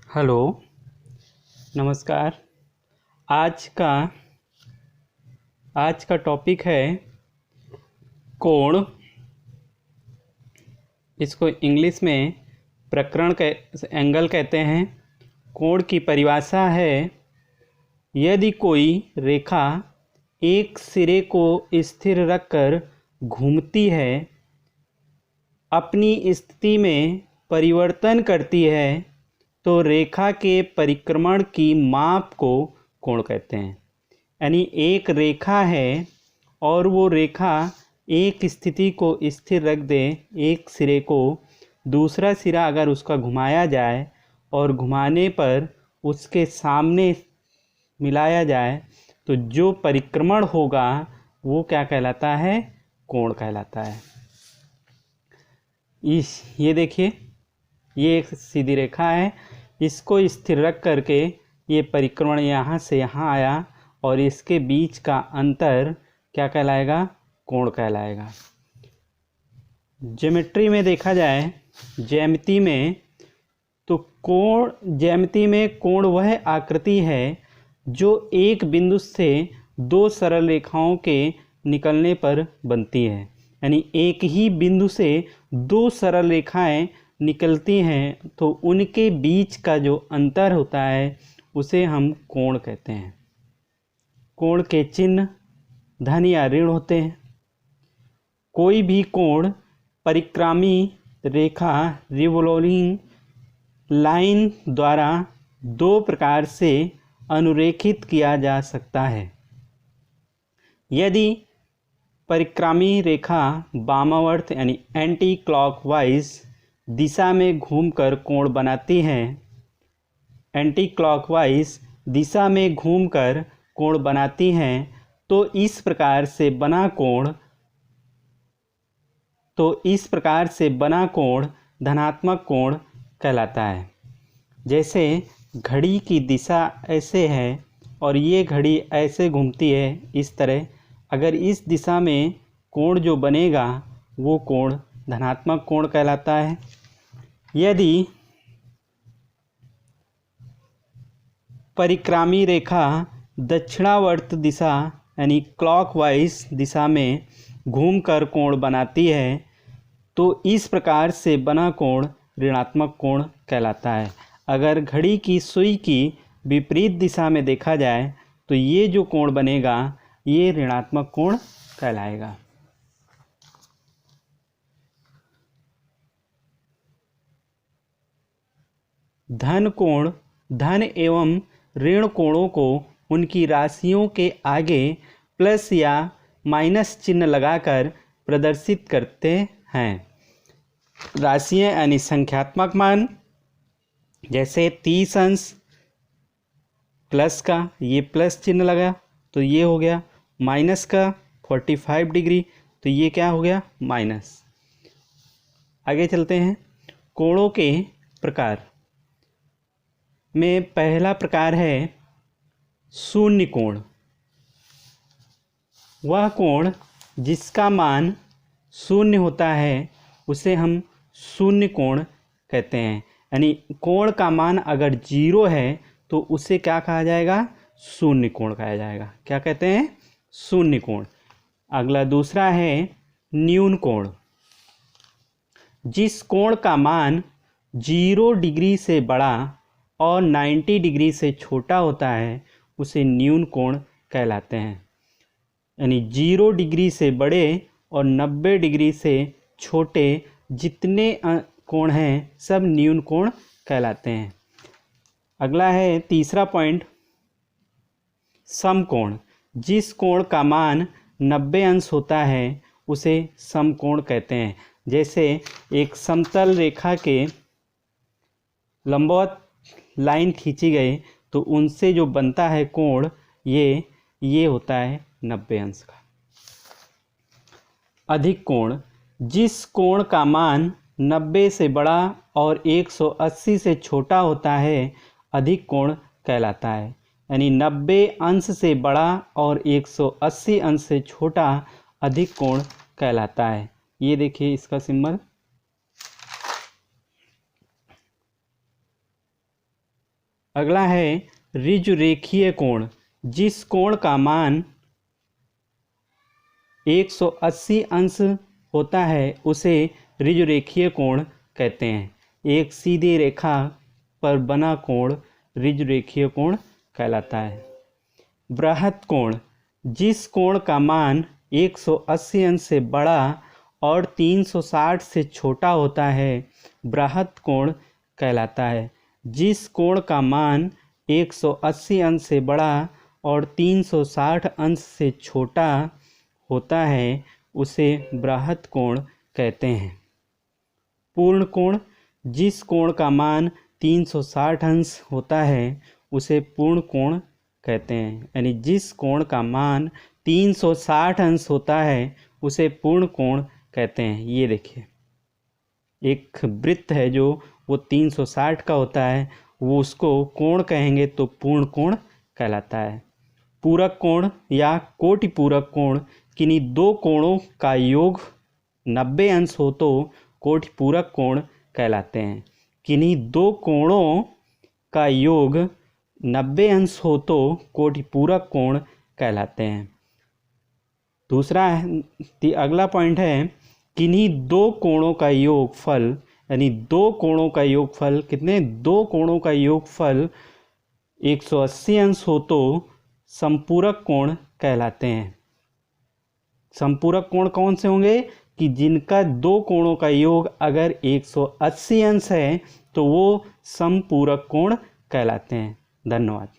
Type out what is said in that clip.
Hello, नमस्कार। आज का टॉपिक है कोण। इसको इंग्लिश में प्रकरण एंगल कहते हैं। कोण की परिभाषा है, यदि कोई रेखा एक सिरे को स्थिर रखकर घूमती है, अपनी स्थिति में परिवर्तन करती है, तो रेखा के परिक्रमण की माप को कोण कहते हैं। यानी एक रेखा है और वो रेखा एक स्थिति को स्थिर रख दे, एक सिरे को, दूसरा सिरा अगर उसका घुमाया जाए और घुमाने पर उसके सामने मिलाया जाए, तो जो परिक्रमण होगा वो क्या कहलाता है? कोण कहलाता है। ये देखिए, ये एक सीधी रेखा है, इसको स्थिर रख करके ये परिक्रमण यहाँ से यहाँ आया और इसके बीच का अंतर क्या कहलाएगा? कोण कहलाएगा। ज्योमेट्री में देखा जाए, ज्यामिति में, तो ज्यामिति में कोण वह आकृति है जो एक बिंदु से दो सरल रेखाओं के निकलने पर बनती है। यानी एक ही बिंदु से दो सरल रेखाएं निकलती हैं, तो उनके बीच का जो अंतर होता है उसे हम कोण कहते हैं। कोण के चिन्ह धन या ऋण होते हैं। कोई भी कोण परिक्रामी रेखा, रिवॉल्विंग लाइन द्वारा दो प्रकार से अनुरेखित किया जा सकता है। यदि परिक्रामी रेखा वामावर्त यानी एंटी क्लॉकवाइज दिशा में घूमकर कोण बनाती है, एंटी क्लॉकवाइज दिशा में घूमकर कोण बनाती हैं, तो इस प्रकार से बना कोण धनात्मक कोण कहलाता है। जैसे घड़ी की दिशा ऐसे है और ये घड़ी ऐसे घूमती है, इस तरह अगर इस दिशा में कोण जो बनेगा वो कोण धनात्मक कोण कहलाता है। यदि परिक्रामी रेखा दक्षिणावर्त दिशा यानी क्लॉकवाइज दिशा में घूमकर कोण बनाती है, तो इस प्रकार से बना कोण ऋणात्मक कोण कहलाता है। अगर घड़ी की सुई की विपरीत दिशा में देखा जाए, तो ये जो कोण बनेगा ये ऋणात्मक कोण कहलाएगा। धन कोण धन एवं ऋण कोणों को उनकी राशियों के आगे प्लस या माइनस चिन्ह लगाकर प्रदर्शित करते हैं। राशियां यानी संख्यात्मक मान, जैसे 30 अंश प्लस का ये प्लस चिन्ह लगा तो ये हो गया, माइनस का 45 डिग्री तो ये क्या हो गया? माइनस। आगे चलते हैं। कोणों के प्रकार में पहला प्रकार है शून्य कोण। वह कोण जिसका मान शून्य होता है उसे हम शून्य कोण कहते हैं। यानी कोण का मान अगर 0 है तो उसे क्या कहा जाएगा? शून्य कोण कहा जाएगा। क्या कहते हैं? शून्य कोण। अगला दूसरा है न्यून कोण। जिस कोण का मान 0 डिग्री से बड़ा और 90 डिग्री से छोटा होता है उसे न्यून कोण कहलाते हैं। यानी 0 डिग्री से बड़े और 90 डिग्री से छोटे जितने कोण हैं सब न्यून कोण कहलाते हैं। अगला है तीसरा पॉइंट, समकोण। जिस कोण का मान 90 अंश होता है उसे समकोण कहते हैं। जैसे एक समतल रेखा के लंबवत लाइन खींची गई तो उनसे जो बनता है कोण ये होता है 90 अंश का। अधिक कोण। जिस कोण का मान 90 से बड़ा और 180 से छोटा होता है अधिक कोण कहलाता है। यानी 90 अंश से बड़ा और 180 अंश से छोटा अधिक कोण कहलाता है। ये देखिए इसका सिंबल। अगला है ऋजुरेखीय कोण। जिस कोण का मान 180 अंश होता है उसे ऋजुरेखीय कोण कहते हैं। एक सीधी रेखा पर बना कोण ऋजुरेखीय कोण कहलाता है। बृहत कोण। जिस कोण का मान 180 अंश से बड़ा और 360 से छोटा होता है बृहत कोण कहलाता है। जिस कोण का मान 180 अंश से बड़ा और 360 अंश से छोटा होता है उसे बृहत कोण कहते हैं। पूर्ण कोण। जिस कोण का मान 360 अंश होता है उसे पूर्ण कोण कहते हैं। यानी जिस कोण का मान 360 अंश होता है उसे पूर्ण कोण कहते हैं। ये देखिए एक वृत्त है जो वो 360 का होता है, वो उसको कोण कहेंगे तो पूर्ण कोण कहलाता है। पूरक कोण या कोटि पूरक कोण। किन्हीं दो कोणों का योग 90 अंश हो तो कोटि पूरक कोण कहलाते हैं। किन्हीं दो कोणों का योग 90 अंश हो तो कोटि पूरक कोण कहलाते हैं। दूसरा अगला पॉइंट है किन्हीं दो कोणों का योगफल, यानी दो कोणों का योगफल कितने, दो कोणों का योगफल 180 अंश हो तो संपूरक कोण कहलाते हैं। संपूरक कोण कौन से होंगे कि जिनका दो कोणों का योग अगर 180 अंश है तो वो संपूरक कोण कहलाते हैं। धन्यवाद।